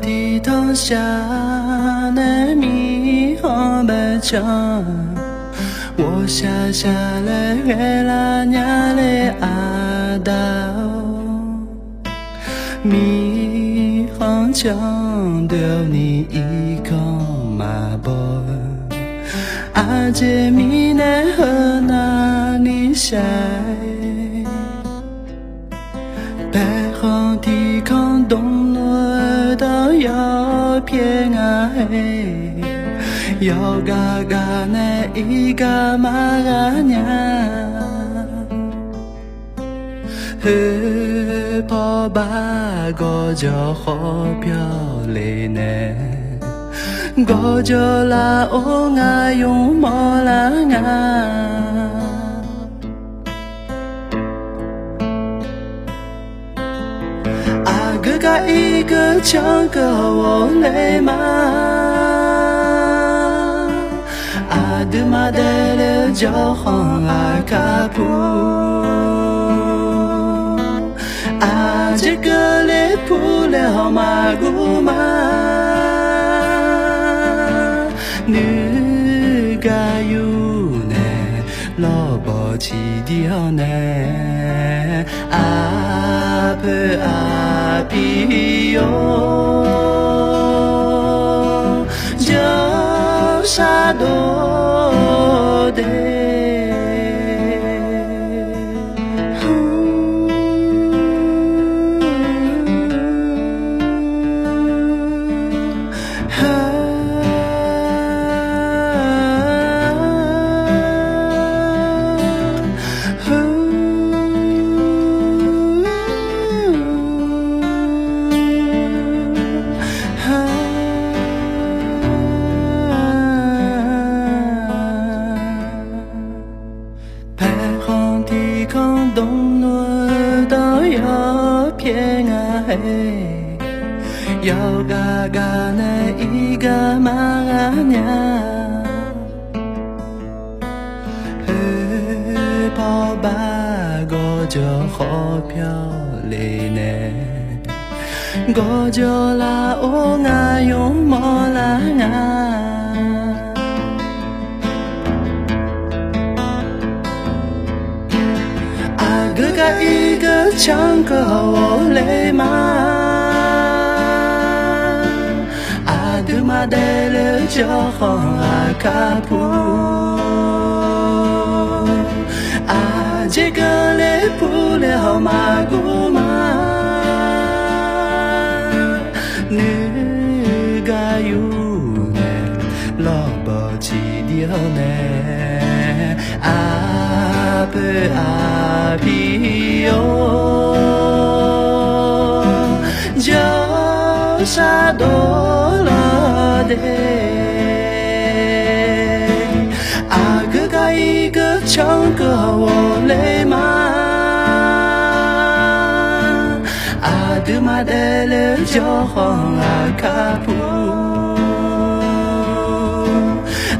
地头下的米红白墙，我下来月拉娘的阿道，米红墙丢你一口马步，阿姐米奈和那里晒。白红天空东落到要偏啊嘿，要嘎嘎那一个马嘎娘，嘿跑吧个叫好漂亮呢，个叫啦哦啊用毛啦啊。哥哥一个唱歌我累吗？阿德玛带了交黄阿卡普，阿这个嘞扑了马古玛，女个有呢，老婆起掉呢，阿婆阿皮哟，叫啥多的。东路到要偏啊嘿，要嘎嘎那一个马啊娘，嘿跑吧个就好漂亮呢，个就啦哦啊用毛啦啊。哥哥一个唱歌我累吗？阿德玛带了交黄阿卡普，阿这个嘞扑了马古玛，女个有呢，老婆起掉呢，阿婆阿皮哟，叫啥多了的？阿哥哥一个唱歌我累吗？阿德玛带了交黄阿卡普，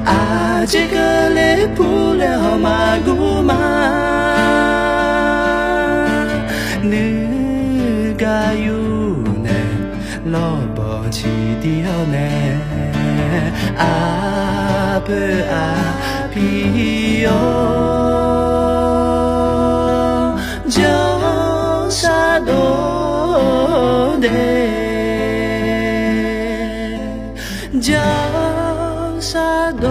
阿这个嘞扑了马古玛。女个有呢，老婆起掉呢，阿婆阿皮哟，叫啥多的，叫啥多。